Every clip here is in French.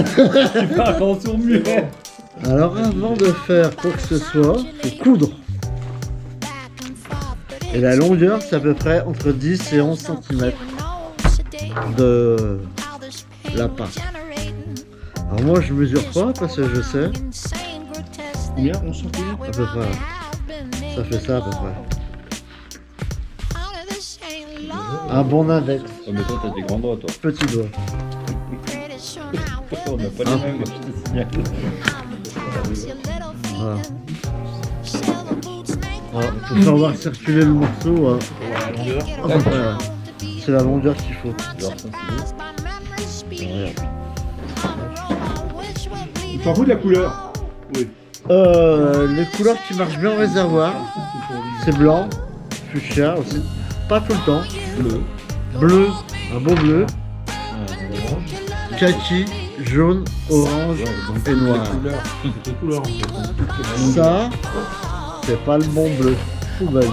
Fais pas attention mieux. Alors avant de faire quoi que ce soit, faut coudre. Et la longueur, c'est à peu près entre 10 et 11 cm de lapin. Alors moi, je mesure pas parce que je sais. Combien? 11 cm? À peu près. Ça fait ça à peu près. Un bon index, Oh, mais toi, t'as des grands doigts, toi. petit doigt. On n'a pas les mêmes, je te signale. Voilà. Voilà. Pour savoir circuler le morceau, hein. La longueur. À peu près, ouais. C'est la longueur qu'il faut. Alors, ça, c'est beau. Regarde. Tu t'en fous de la couleur? Oui. Les couleurs qui marchent bien au réservoir, c'est blanc, fuchsia aussi, pas tout le temps, bleu, un beau bleu, kaki, jaune, orange et noir. C'est tes couleurs en fait. Ça, c'est pas le bon bleu, poubelle.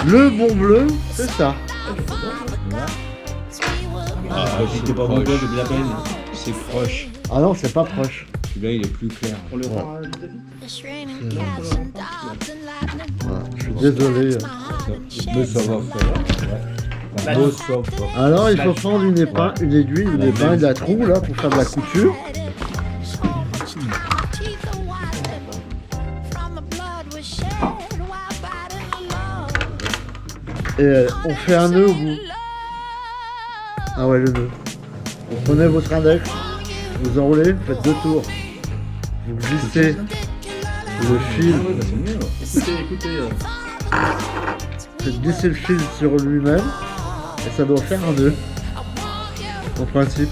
Le bon bleu, c'est ça. Ah, si t'es pas bon, toi, de la peine. C'est proche. Ah non, c'est pas proche. Celui-là, il est plus clair. On le Ouais. rend à Voilà, je suis désolé. Mais ça va faire. Beau sauf. Alors il faut prendre une épingle, une aiguille, une épingle à trou là pour faire de la couture. Et on fait un nœud au bout. Ah ouais, le nœud. Vous prenez votre index, vous enroulez, vous faites 2 tours. Vous glissez le fil, Écoutez, faites glisser le fil sur lui-même et ça doit faire un nœud. En principe.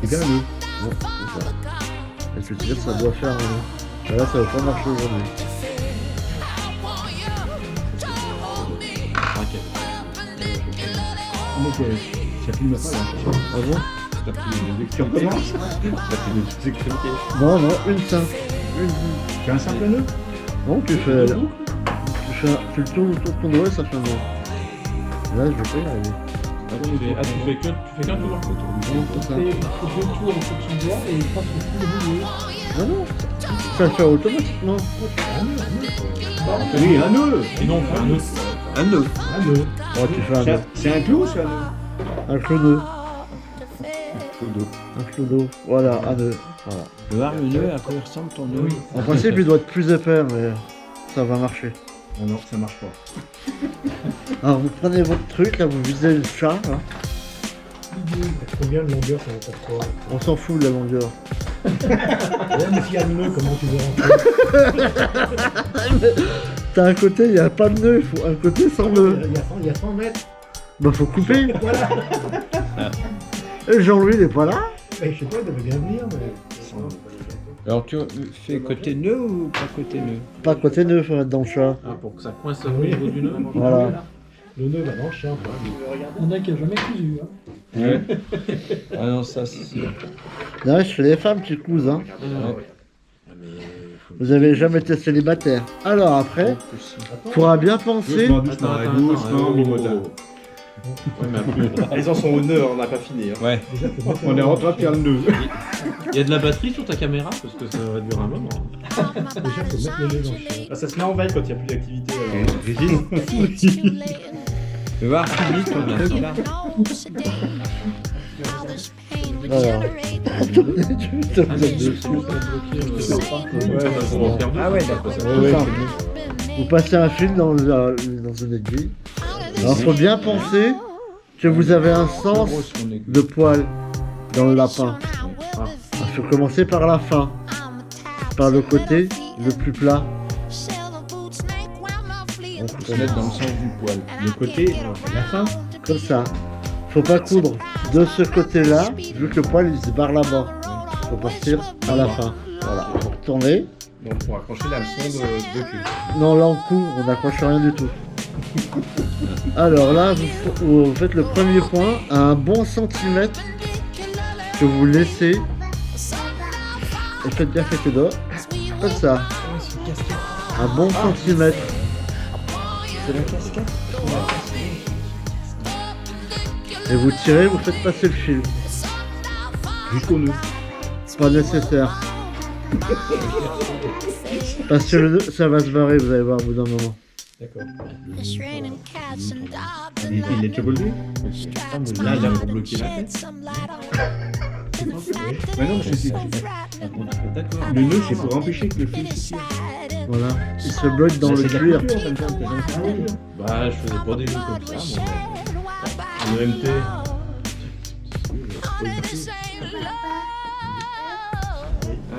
c'est bien le. Bon, c'est ça. Et tu tires, ça doit faire un nœud. Et là, ça va pas marcher aujourd'hui. Comment ça filme pas là? Ah bon? T'as pris des lectures comment? T'as pris des extrémités. Non, non, une simple. Une. Tu as un simple nœud? Non, tu le tournes autour de ton doigt et ça fait un nœud. Là, je vais pas y arriver. Tu fais qu'un tour. Non, c'est ça. Et il faut 2 tours en fonction de doigt et il passe au fil de milieu. Ah non, ça le fait automatiquement. Oui, un nœud. Et non, un nœud. Un nœud. Un nœud. Oh, tu fais un nœud. C'est un clou ou c'est un nœud? Un clou-nœud. Un clou-nœud. Voilà, un nœud. Voilà. Le voir le nœud, à quoi il ressemble ton nœud? En principe, il doit être plus épais, mais ça va marcher. Ah non, ça marche pas. Alors, vous prenez votre truc, là, vous visez le chat, là. Combien de longueur ça va faire quoi? On s'en fout de la longueur. Ouais, mais s'il y a le nœud, comment tu veux rentrer? T'as un côté, il n'y a pas de nœud, il faut un côté sans nœud. Il y a 100 mètres. Bah, faut couper. Voilà. Et Jean-Louis, il est pas là. Mais je sais pas, il devait bien venir, mais. Alors tu fais côté nœud ou pas côté nœud? Pas côté nœud, faut mettre dans le chat. Ah, pour que ça coince au niveau du nœud. Voilà. Le nœud va dans le chien, quoi. Il y en a qui a jamais cousu, hein. Ouais. Ah non, ça c'est. Là, je fais les femmes qui cousent, hein. Vous avez jamais été célibataire. Alors après, faudra bien penser. Ils en sont au nœud, on n'a pas fini. Hein. Ouais. On est en train de faire le nœud. Il y a de la batterie sur ta caméra parce que ça va durer un moment. Déjà, faut mettre le nœud dans le chien. Ah, ça se met en veille quand il n'y a plus d'activité. Tu vas voir, Philippe, on a un truc là. Voilà. Tu te mets dessus. Ah ouais, d'accord. C'est ça. Vous passez un fil dans une aiguille. Alors, faut bien penser que vous avez un sens de poil dans le lapin. Il faut commencer par la fin, par le côté le plus plat. On peut se mettre dans le sens du poil. Le côté, la fin. Comme ça. Faut pas coudre de ce côté-là, vu que le poil il se barre là-bas. Faut partir à la fin. Voilà. Vous retournez. Donc pour accrocher la leçon de cul. Non, là on coud, on n'accroche rien du tout. Alors là, vous faites le premier point à un bon centimètre que vous laissez. Et faites bien avec les doigts. Comme ça. Un bon centimètre. C'est la casquette. Et vous tirez, vous faites passer le fil. Jusqu'au nœud. Pas nécessaire. Parce que le nœud, ça va se barrer, vous allez voir au bout d'un moment. D'accord. Il est chocolat. Là, il a pour bloquer la tête. Mais non, D'accord. le nœud, c'est pour empêcher que le fil se tire. Voilà. Il se bloque dans le C'est de la cuir. couture, comme ça, on peut jamais faire la couture. Bah, je faisais pas des jeux comme ça, moi. Le MT.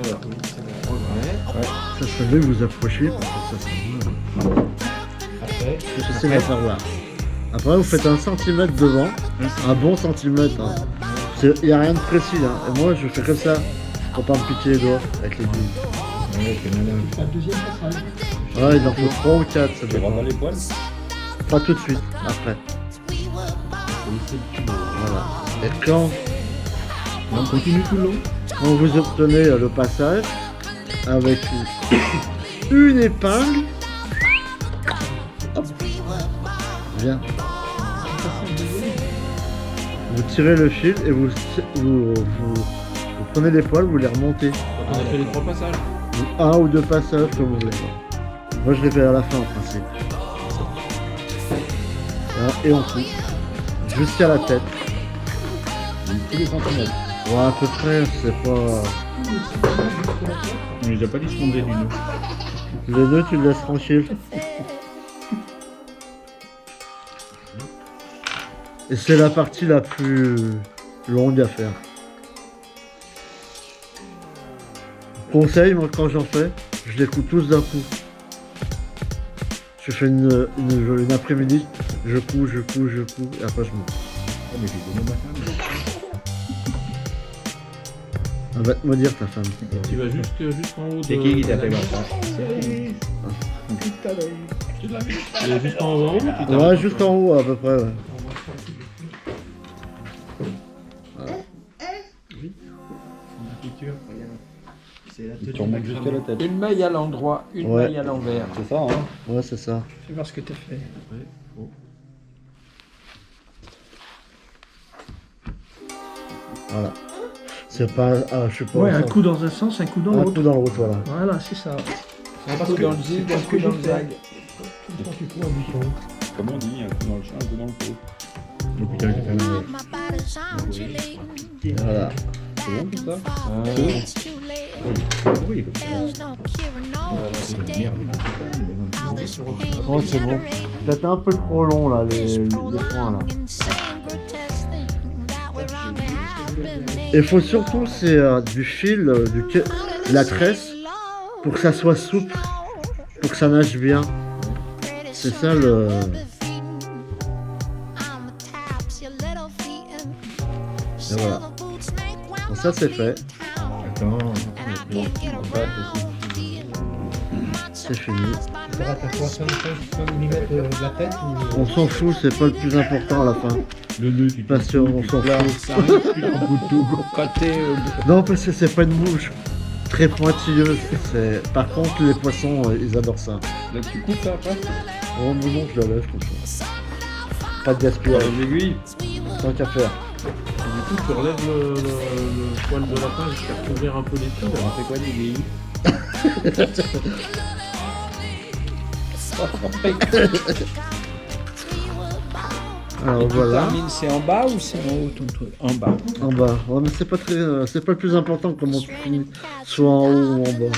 Alors, oui, c'est bon. Ouais. Ça serait mieux que vous approchiez parce que ça serait mieux. Après, J'essaie de la faire voir. Après, vous faites 1 centimètre devant. Un bon centimètre. Hein. Il n'y a rien de précis. Hein. Et moi, je fais comme ça pour pas me piquer les doigts avec les billes. Ouais, c'est malin. La deuxième passage. Ouais, il en faut 3 ou 4. Ça Tu dépend. rentres dans les poils. Pas tout de suite, après. Voilà. Et quand On continue tout le long. vous obtenez le passage avec une épingle, hop, bien. Vous tirez le fil et vous prenez les poils, vous les remontez. on a fait les 3 passages. Ou 1 ou 2 passages comme vous voulez. Moi je les fais à la fin en principe. Et on coupe jusqu'à la tête. Tous les centimètres. Ouais, à peu près, c'est pas... On les a pas dit ce qu'on faisait du nœud. Le nœud, tu le laisses tranquille. Et c'est la partie la plus longue à faire. Conseil, moi quand j'en fais, je les coupe tous d'un coup. Je fais une après-midi, je couds, et après je monte. Ah, mais j'ai donné ma femme. Elle va te maudire ta femme. Tu vas jusqu'en haut de... C'est qui t'a fait voir ça? Et jusqu'en haut, tu t'arrêtes. Ouais, juste en haut à peu près, ouais. Tu remontes jusqu'à la tête. Une maille à l'endroit, une Ouais. maille à l'envers. C'est ça, hein? Ouais, c'est ça. Fais voir ce que t'as fait. Voilà. C'est pas... Ah, je sais pas... Ouais, un coup dans un sens, un coup dans Un l'autre. coup dans l'autre, voilà. Voilà, c'est ça. Un coup dans le zig, un coup dans le zag. Tout le temps tu cours un bouton. Comme on dit, un coup dans le chien, un coup dans le pot. Oh putain, j'ai fait un Voilà. C'est bon tout ça? oui, comme ça. Oh, c'est bon. Peut-être un peu trop long, là, les points, là. Et faut surtout, c'est du fil, la tresse, pour que ça soit souple, pour que ça nage bien. C'est ça le... Et voilà. Bon, ça c'est fait, Attends. c'est fini. Tu auras ta 65 mm de la tête ou... On s'en fout, c'est pas le plus important à la fin. Le nœud, tu Parce qu'on s'en fout. Non, parce que c'est pas une mouche très pointilleuse. Par contre, les poissons, ils adorent ça. Donc tu coupes ça après? Oh, mais non, je la lève comme ça. Pas de gaspillage, Les aiguilles? tant qu'à faire. Et du coup, tu relèves le poil de lapin jusqu'à couvrir un peu les fils. On fait quoi des aiguilles? Alors voilà, Termine, c'est en bas ou c'est en haut ton truc? En bas. en bas. Ouais, mais c'est pas très, c'est pas le plus important comment tu finis, soit en haut ou en bas.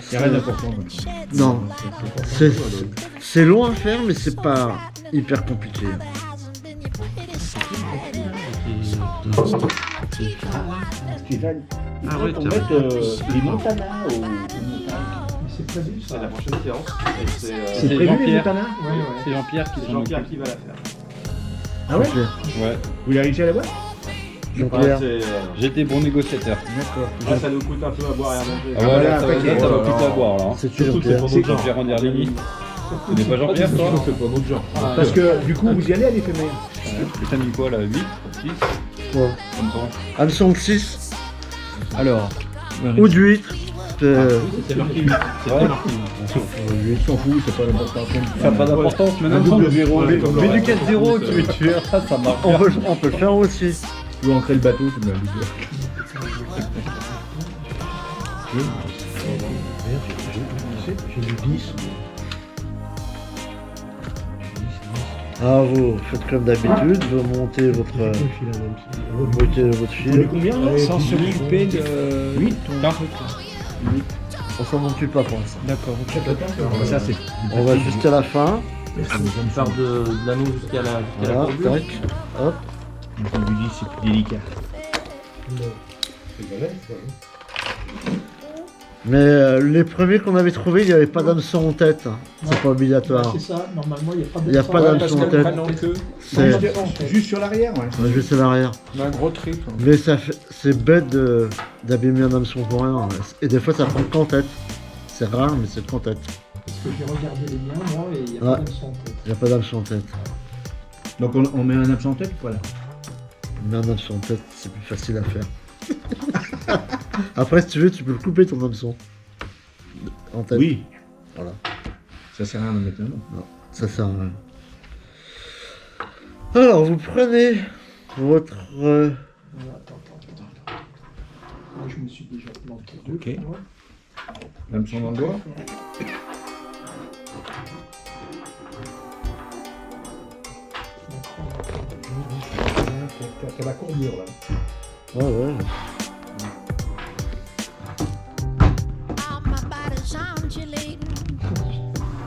C'est rien d'important. Non, c'est long à faire, mais c'est pas hyper compliqué. Stéphane, Ah ouais, on tiens. met les montanas au... C'est prévu ça. C'est la prochaine séance. Et c'est C'est prévu les Jean-Pierre. montanas? Ouais, ouais. C'est Jean-Pierre qui s'en Jean-Pierre occupe. qui va la faire. Ah ouais? Ok. Ouais. Vous l'avez réussi à la boîte? Jean-Pierre. J'étais bon négociateur. D'accord. Ça nous coûte un peu à boire et à manger. Ah ouais, voilà, là, ça va paquet. là, ça va plus à boire là. hein. C'est Surtout que c'est Jean-Pierre. pour C'est notre genre. Jean-Pierre Anderlini. Tu n'es pas Jean-Pierre toi? C'est pas notre genre. Parce que du coup, vous y allez à l'éphémère. Et t'as mis quoi là? 8? 6? Ouais. Comme ça. Hameçon de 6 Alors, ou de 8. C'est marqué 8. C'était marqué 8. On s'en fout, c'est pas l'important. Ça n'a pas d'importance, mais maintenant, double zéro, mais comme du ça. 4-0, tu veux tuer, ça marche. On peut le faire aussi. Tu veux ancrer le bateau, tu mets un double. J'ai du 10. Ah, vous faites comme d'habitude, vous montez votre On est fil. combien là Sans s'occuper de 8. ton truc. là. On s'en occupe pas pour l'instant. D'accord, ok. Ça, c'est. On va jusqu'à la fin. On part de l'anneau jusqu'à la Voilà, courbure. tac, hop. On lui dit c'est plus délicat. Mais les premiers qu'on avait trouvés, il n'y avait pas d'hameçon en tête. Hein. C'est pas obligatoire. C'est ça, normalement, il n'y a pas de Il y a pas Ouais, d'hameçon parce en qu'elle tête. prenne en queue. C'est Juste sur l'arrière, ouais. on va juste à l'arrière. On a un gros trip. Mais c'est bête d'abîmer un hameçon pour rien. Et des fois, ça prend qu'en tête. C'est rare, mais c'est qu'en tête. Parce que j'ai regardé les miens, moi, et il n'y a Ouais. pas d'hameçon en tête. Il n'y a pas d'hameçon en tête. Donc on met un absent en tête, voilà. Mais un hameçon en tête, c'est plus facile à faire. Après, si tu veux, tu peux le couper ton hameçon. En tête. Oui. Voilà. Ça sert à rien de mettre un nom. Ça sert à rien. Alors, vous prenez votre... Attends. Moi, je me suis déjà planté 2. Ok. L'hameçon dans le doigt. T'as la courbure là. Ouais, ouais. All my body's undulating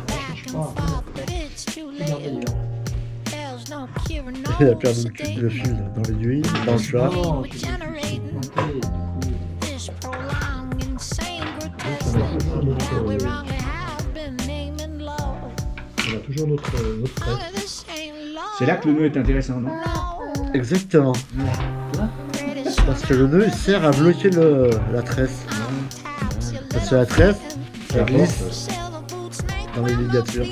back and forth, but it's too late. There's no cure, Il a no perdu le fil dans l'aiguille, dans le chat. Non, we're generating monté. this prolonged, insane, grotesque thing that we wrongly have been naming love. On a toujours notre trait. Only this ain't love. C'est là que le nœud est intéressant, non? No, Exactement. greatest Parce que le nœud, il sert à bloquer la tresse. Parce que la tresse, ça glisse dans les ligatures.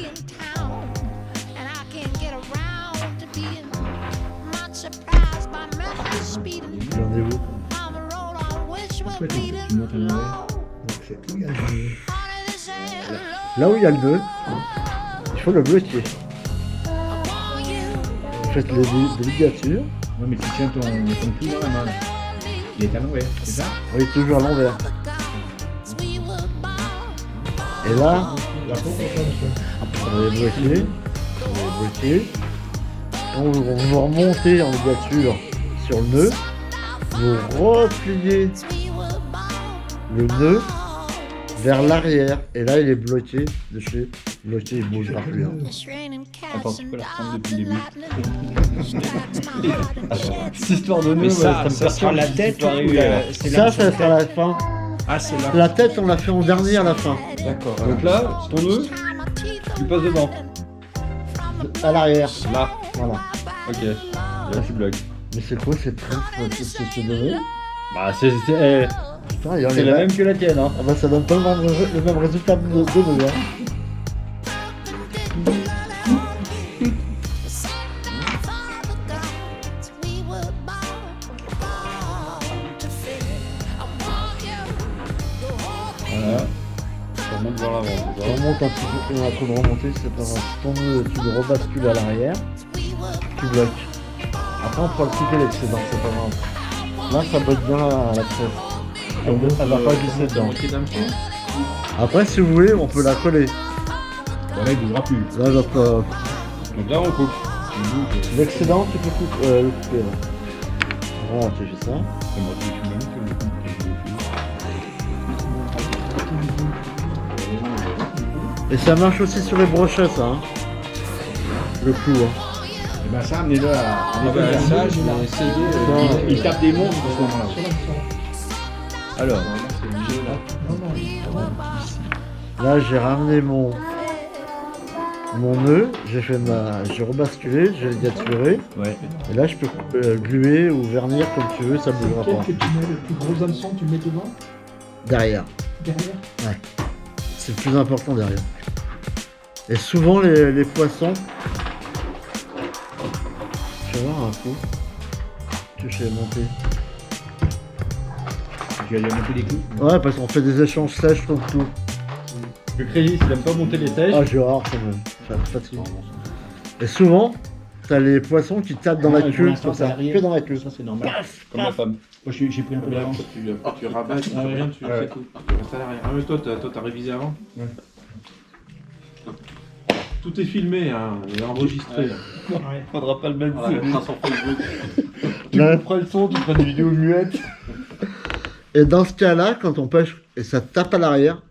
Regardez-vous. Tu montes à l'envers. C'est tout, il y a Là où il y a le nœud, il faut le bloquer. Vous faites les ligatures. Ouais, mais tu tiens ton clou dans la main. Là. Il est à l'envers, c'est ça? Oui, toujours à l'envers. Et là, on va les bloquer. Vous remontez en ligature sur le nœud. Vous repliez le nœud vers l'arrière. Et là, il est bloqué dessus. Bloqué, il ne bougera plus. Hein. Attends, tu peux la reprendre depuis le début. Cette histoire de nœud, Mais ça, me ça sera perturbe la si tête tu peux ou arriver à- c'est Ça, là. ça sera la fin. Ah, c'est là. La tête, on l'a fait en dernier à la fin. D'accord. Donc là, ton nœud, tu passes devant. À l'arrière. Là. Voilà. Ok. Là, tu bloques. Mais c'est quoi cette tresse c'est donné? Bah, Putain, il y en a c'est la même que la tienne, hein. Ah bah ça donne pas le même résultat de nœud. Hein. Voilà. Ça remonte vers l'avant. tu Tu vois. remontes un petit peu, on a trop de remonter, c'est pas grave. Ton nœud, tu le rebascules à l'arrière, tu bloques. Après on pourra le couper l'excédent, c'est pas grave. Là ça botte bien à la tresse. Elle va pas glisser dedans. Moitié d'hameçon. Après si vous voulez, on peut la coller. Voilà, il ne bougera plus. Là elle va pas... Donc là, on coupe. L'excédent tu peux le couper là. Voilà, tu fais ça. Ça m'aurait fait une minute, le coup. Et ça marche aussi sur les brochets ça. Hein. Le clou. Hein. Et ben ça, amenez-le à. Ah bah, ça, je l'ai essayé. Non. Il tape des montres à ce moment-là. Sur l'hameçon. Alors, Là j'ai ramené mon nœud, j'ai rebasculé, j'ai ligaturé. ouais. Et là je peux gluer ou vernir comme tu veux, ça bougera Quel pas. que tu mets, le plus gros hameçon, tu le mets devant, Derrière. derrière. C'est le plus important derrière. Et souvent les poissons. Je vais voir un coup. Que je vais monter. Tu as déjà monté des clous? Ouais, parce qu'on fait des échanges sèches comme tout. Le Crédit, il aime pas monter les sèches. Ah, j'ai horreur quand même. Ça me fatigue. Et souvent, t'as les poissons qui tapent dans la pour queue, l'instant, comme ça, ça arrive. que dans la queue. Ça, c'est normal. Comme ma femme. Moi, j'ai pris un peu d'avance. Tu rabats, tu fais rien dessus, c'est tout. Tu restes à l'arrière. Ah, mais toi, t'as révisé avant? Ouais. Tout est filmé, hein, et enregistré. Faudra pas le mettre Voilà, on sera sur Facebook. Tu prends le son, tu prends des vidéos muettes. Et dans ce cas-là, quand on pêche et ça tape à l'arrière,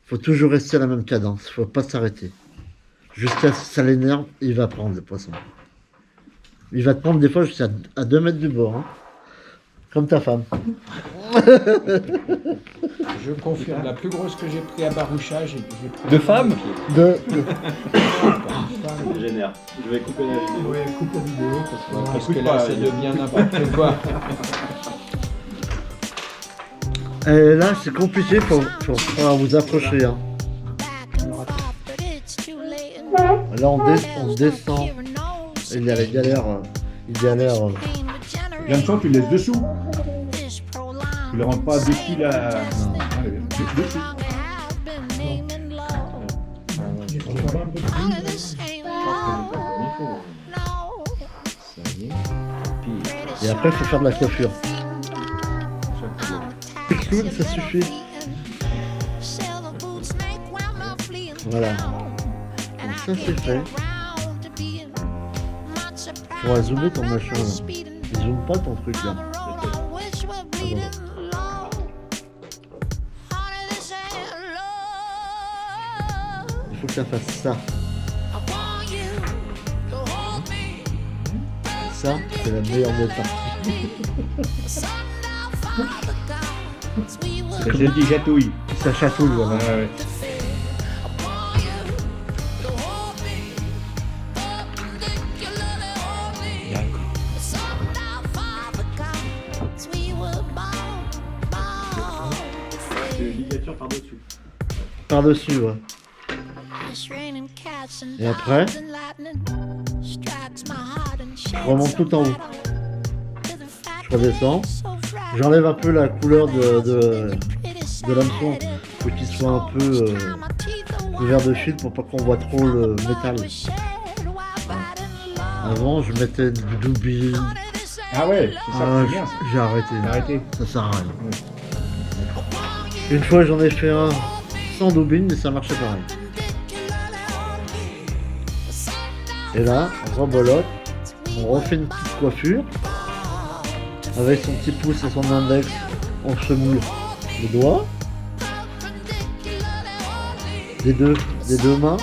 faut toujours rester à la même cadence. Faut pas s'arrêter. Jusqu'à ce que ça l'énerve, il va prendre le poisson. Il va te prendre des fois jusqu'à 2 mètres du bord. Hein. Comme ta femme. Je confirme, la plus grosse que j'ai pris à barouchage, j'ai pris. De femme De... Ça génère. Je vais couper la vidéo. Ouais, coupe la vidéo parce que Parce que là, ça devient n'importe quoi. Et là, c'est compliqué, faut vous approcher. Hein. Là, on descend. Il y a les galères. L'hameçon, tu le laisses dessous. Tu le rentres pas dessus là. Non. Dessous. Et après, il faut faire de la coiffure. Clown, ça suffit. Voilà. Donc ça, c'est fait. Faudra zoomer ton machin là. Il zoome pas ton truc là. Il faut que ça fasse ça. Ça, c'est la meilleure des parties. Ça se dit chatouille. Ça chatouille, voilà. Ouais. C'est une ligature par-dessus. Par-dessus, ouais. Et après, je remonte tout en haut. Je redescends. J'enlève un peu la couleur de l'hameçon pour qu'il soit un peu couvert de fil pour pas qu'on voit trop le métal. Avant, je mettais du doubi. Ah ouais, c'est ça, Ah, c'est bien. ça. j'ai arrêté. Arrêtez. Ça sert à rien. Une fois, j'en ai fait un sans doubine, mais ça marchait pareil. Et là, on rebolote, on refait une petite coiffure. Avec son petit pouce et son index, on se moule les doigts. Des deux mains.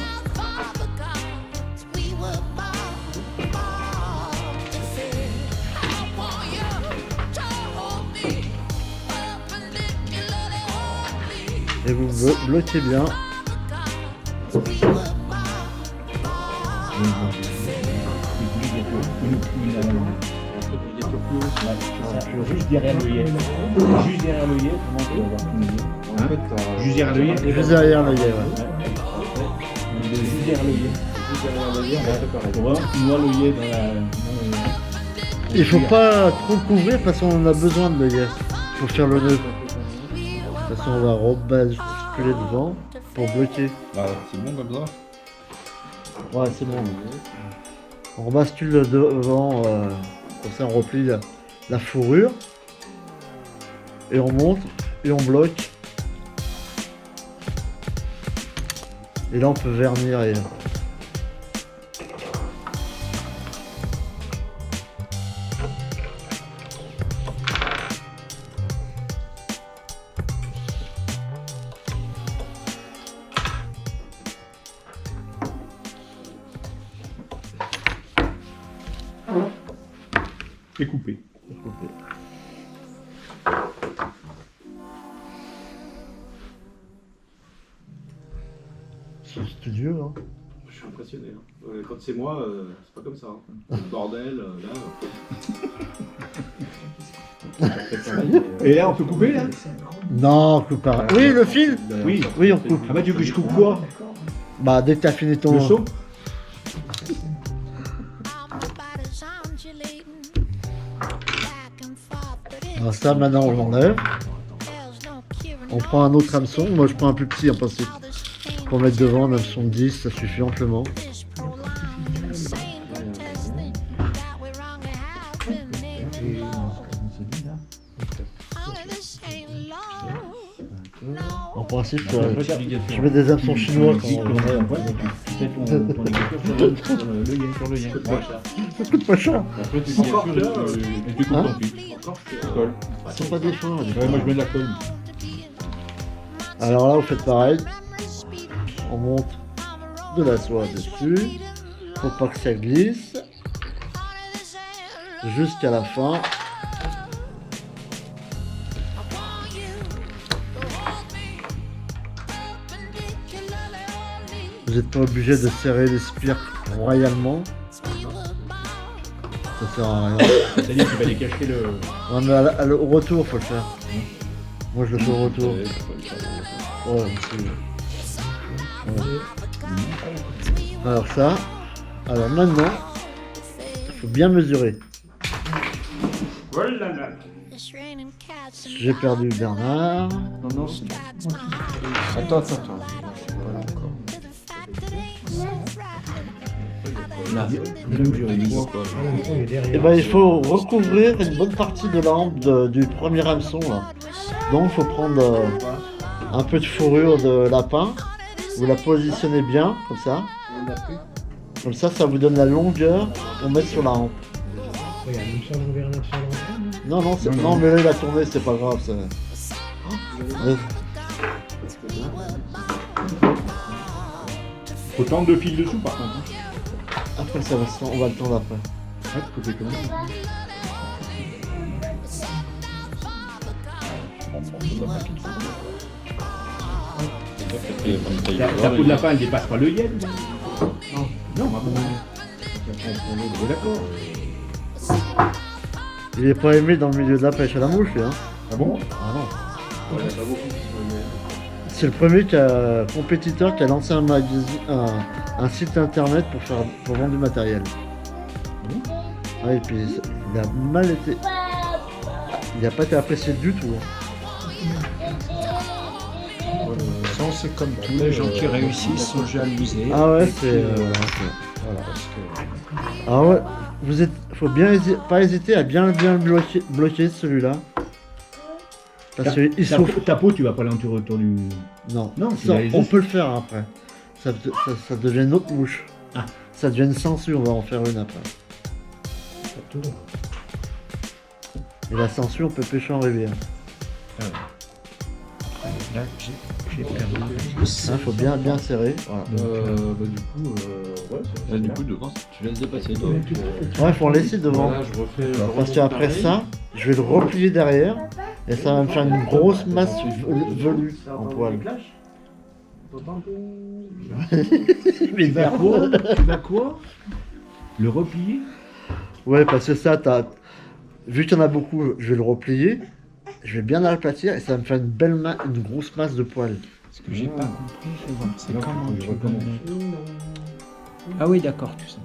Et vous bloquez bien. Juste derrière l'œillet. Juste derrière l'œillet, comment tu vas voir ton œillet? En fait, Juste derrière l'œillet. Juste derrière l'œillet, ouais. Juste derrière l'œillet. juste derrière l'œillet, on va faire pareil. Pour voir, tu vois l'œillet dans la. Il faut pas trop le couvrir parce qu'on a besoin de l'œillet pour faire le nœud. De toute façon, on va rebasculer devant pour bloquer. Bah, c'est bon comme ça. Ouais, c'est bon. On rebascule devant, comme ça on replie la fourrure. Et on monte et on bloque. Et là on peut vernir et... C'est coupé. C'est studieux, hein. Je suis impressionné. Hein. Quand c'est moi, c'est pas comme ça. Hein. Le bordel, là. Et là, on peut couper là? Non, on coupe pas. Oui, le fil. Oui. Oui, on coupe. Ah bah, tu veux que je coupe quoi? Bah, dès que t'as fini ton... Le seau? Alors ça, maintenant on l'enlève. On prend un autre hameçon. Moi, je prends un plus petit en principe. Pour mettre devant, un hameçon de 10, ça suffit amplement. En principe, je mets des hameçons chinois quand on Tu fais ton écriture sur le yen. Ça coûte pas cher. Après, tu fais et tu coupes ton fil. Colle. C'est pas des fins. Ouais, moi je mets de la colle. Alors là, vous faites pareil. On monte de la soie dessus. Faut pas que ça glisse. Jusqu'à la fin. Vous n'êtes pas obligé de serrer les spires royalement. Ça sert à rien. C'est-à-dire que tu vas aller cacher le. Non, mais au retour, faut le faire. Moi, je le fais au retour. Ouais, alors ça. Alors maintenant, il faut bien mesurer. J'ai perdu Bernard. Non, c'est bon. Attends. Là, Et ben, il faut recouvrir une bonne partie de la hampe du premier hameçon là. Donc, il faut prendre un peu de fourrure de lapin. Vous la positionnez bien, comme ça. Comme ça, ça vous donne la longueur pour mettre sur la hampe. Non, non, mais là, il a tourné, c'est pas grave. Ça... faut tendre de fil dessous par contre. Après, ça va on va le tendre après. La peau de lapin, elle dépasse pas le yen. Non, d'accord. Il est pas aimé dans le milieu de la pêche à la mouche, lui, hein. Ah bon? Ah non. C'est le premier compétiteur qui a lancé un site internet pour vendre du matériel. Ouais, et puis il a mal été. Il n'a pas été apprécié du tout. Ça, c'est comme tous les gens qui réussissent sont jalousés. Ah ouais, Et puis, c'est. voilà, parce que... Ah ouais, faut bien pas hésiter à bien le bloquer celui-là. Parce qu'il souffre. Ta peau, tu vas pas l'entourer autour du. Non, Non, ça, on peut le faire après. Ça devient une autre mouche. Ah. Ça devient une sangsue, on va en faire une après. Et la sangsue, on peut pêcher en rivière. Là, j'ai perdu. Il faut bien serrer. Voilà. Du coup, devant, tu laisses dépasser. Ouais, faut en laisser devant. Voilà, je refais. Parce qu'après ça, je vais le replier derrière. Et ça va me faire une grosse masse velue en poil. Mais Tu vas quoi? Le replier? Ouais, parce que ça, vu qu'il y en a beaucoup, je vais le replier. Je vais bien l'aplatir et ça va me faire une grosse masse de poils. Ce que j'ai pas compris, je vais voir. C'est comment je tu recommence. Ah oui, d'accord, tout ça.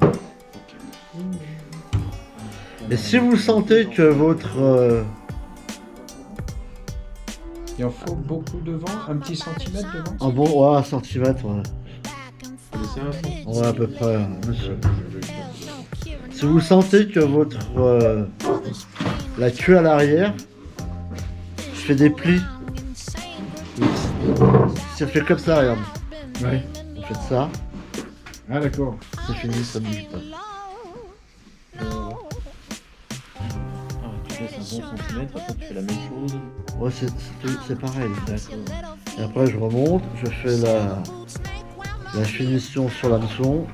Et si vous sentez que votre... Il en faut beaucoup devant, un petit centimètre devant. Ah bon, ouais, 1 centimètre, ouais. C'est un sens. Ouais, à peu près, monsieur. Si vous sentez que votre... la queue à l'arrière, je fais des plis. Ça fait comme ça, regarde. Ouais. Vous faites ça, Ah d'accord. c'est fini, ça ne bouge pas. Tu laisses un bon centimètre, après tu fais la même chose. Ouais, c'est pareil. Et après, je remonte, je fais la finition sur l'hameçon.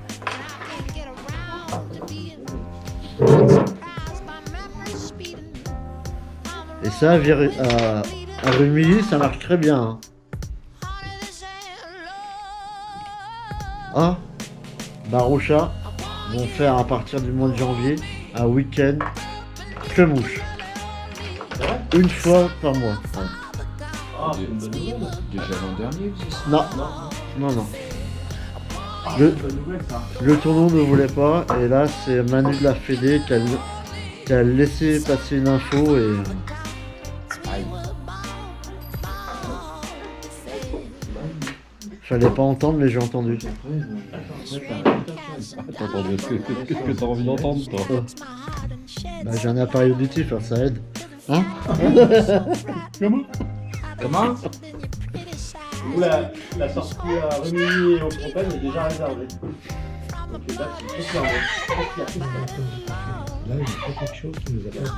Et ça, à Rumilly, ça marche très bien. Hein. Ah, Baroucha vont faire à partir du mois de janvier un week-end que mouche. Une fois par mois. Ouais. Déjà l'an dernier, vous savez. Non, non. Le tournoi ne voulait pas, et là c'est Manu de la Fédé qui a laissé passer une info et. Fallait pas entendre, mais j'ai entendu. Attends, qu'est-ce que t'as envie d'entendre, toi? Bah, j'ai un appareil auditif, alors ça aide. Hein? Comment? Ou la sortie à Rimini et au Fontaine est déjà réservée. Donc les dates sont très claires. Là, il y a pas quelque chose qui nous a pas dit.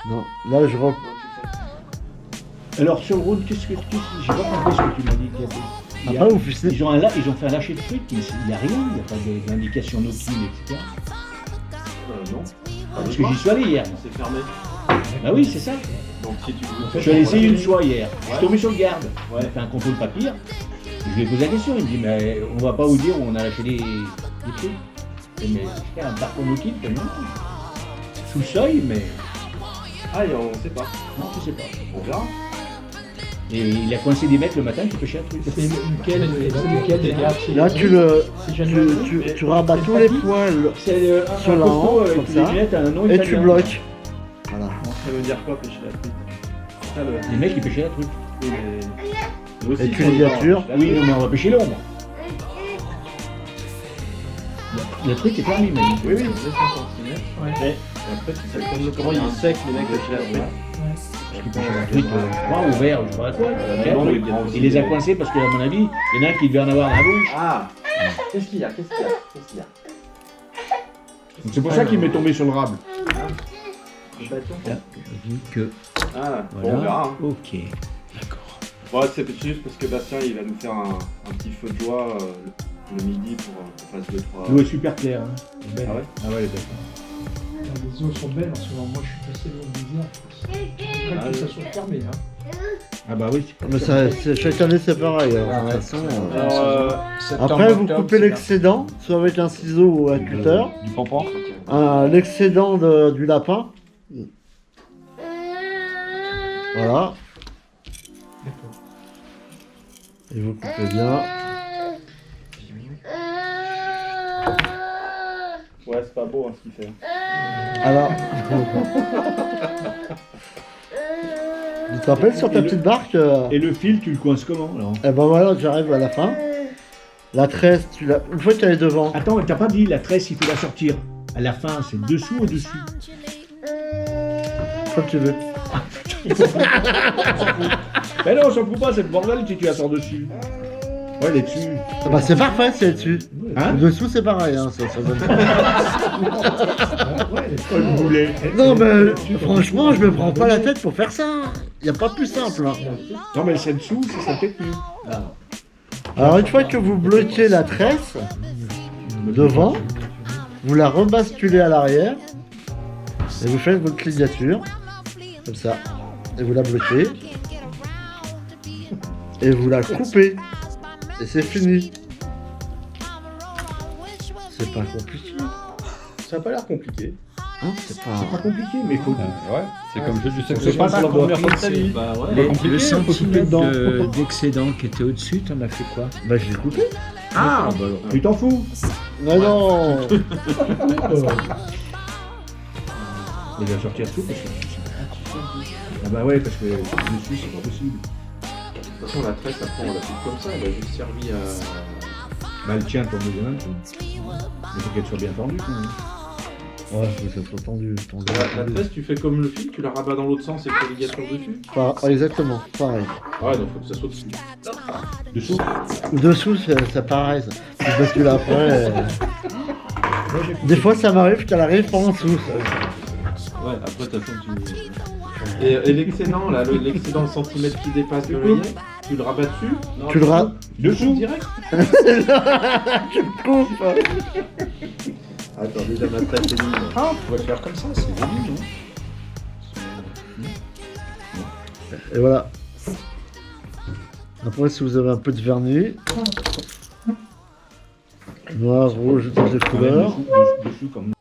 Non, là je rentre. Alors sur le road, qu'est-ce que j'ai pas compris ce que tu m'as dit. Après, vous fixez. Ils ont fait un lâcher de truc, il n'y a rien, il n'y a pas d'indication nocturne, etc. Non. Parce que j'y suis allé hier. C'est fermé. Bah oui, c'est ça. Donc si tu Je suis allé essayer une fois hier. Je suis tombé sur le garde. Ouais. Il a fait un contrôle papier. Je lui ai posé la question. Il me dit, mais on va pas vous dire où on a lâché les trucs. Je dis, mais c'est un parcours nautique, non. Sous le seuil, mais Ah, on sait pas. non, je sais pas. On verra. Et il a coincé des mecs le matin qui pêchaient un truc. C'est lequel des gars? Là, tu rabats tous les poils C'est sur la hanche, comme ça, et tu bloques. Voilà. Ça veut dire quoi pêcher la truite? Ça, Les mecs qui pêchaient un truc. Et tu ligatures. Oui, non, mais on va pêcher l'ombre. Le truc est fermé, mais. Oui, 200 cm. Ouais. Mais après, tu sais comment ils sec les mecs pêchent la truite. Un truc froid, ouvert, je sais pas quoi. Il les a coincés parce que, à mon avis, il y en a un qui devait en avoir dans la bouche. Ah, qu'est-ce qu'il y a? Donc c'est pour ça qu'il m'est tombé sur le rable. Je dis que... Ah, bon, on Voilà. verra. Hein. Ok. D'accord. Ouais, c'est juste parce que Bastien il va nous faire un petit feu de joie le midi pour qu'on fasse 2-3. L'eau est super claire. Hein. Ah ouais? Ah ouais, d'accord. Les eaux sont belles en ce moment. Moi, je suis passé le long du désert. Après que ça soit fermé. Hein. Ah bah oui. Mais ça, chaque année c'est pareil. Alors, de toute façon, Septembre, après, vous octobre, coupez c'est l'excédent, soit avec un ciseau ou un cutter. Du pampan. L'excédent du lapin. Voilà. Et vous coupez bien. Ouais, c'est pas beau hein, ce qu'il fait. Alors. Tu te rappelles sur ta petite barque Et le fil, tu le coinces comment alors? Eh ben voilà, j'arrive à la fin. La tresse, une fois qu'elle est devant. Attends, t'as pas dit la tresse, il faut la sortir. À la fin, c'est dessous ou dessus? Comme tu veux. Mais non, on s'en fout pas, c'est le bordel si tu la sors dessus. Ouais, elle est dessus. Ah bah c'est parfait, c'est dessus. Hein? Dessous c'est pareil, hein, ça donne pas. Oh, le boulet. Non mais franchement, je me prends pas la tête pour faire ça. Y a pas plus simple. Hein. Non, mais elle serait dessous, ça serait peut-être mieux. Alors une fois que vous bloquez la tresse devant, vous la rebasculez à l'arrière et vous faites votre ligature comme ça et vous la bloquez et vous la coupez et c'est fini. C'est pas compliqué. Ça a pas l'air compliqué. Hein, c'est Pas pas. compliqué, mais il faut. Ouais, c'est comme jeu du sexe. C'est pas la première fois de ta vie. Bah ouais. Les- Le le centimètre centimètre d'excédent qui était au-dessus, t'en as fait quoi? Bah je l'ai coupé. Ah, bah alors. Tu t'en fous? Mais non. Il va sortir dessous parce que. Ah bah ouais, parce que dessus, c'est pas possible. De toute façon, la tresse, après, on la coupe comme ça. Elle a juste servi à. Bah, elle tient pour mesurer un peu. Il faut qu'elle soit bien tendue quand même. Ouais, faut que ça soit tendu. La tresse, tu fais comme le fil, tu la rabats dans l'autre sens et tu fais ligature dessus. Exactement, pareil. Ouais, donc faut que ça soit dessus. Dessous? Dessous, c'est pareil. Ça. Tu bascules après. Des fois, ça m'arrive qu'elle arrive pas en dessous. Ouais, après, de toute façon, tu. Et l'excédent, là, l'excédent de centimètre qui dépasse de l'œillet, tu le rabats dessus. Non, Tu le rabats Dessous? direct. Tu me coupes. Attends, déjà ma tresse est libre. Ah, on pourrait faire comme ça, c'est joli, non? Et voilà. Après, si vous avez un peu de vernis, noir, rouge, toutes les couleurs. Dessous comme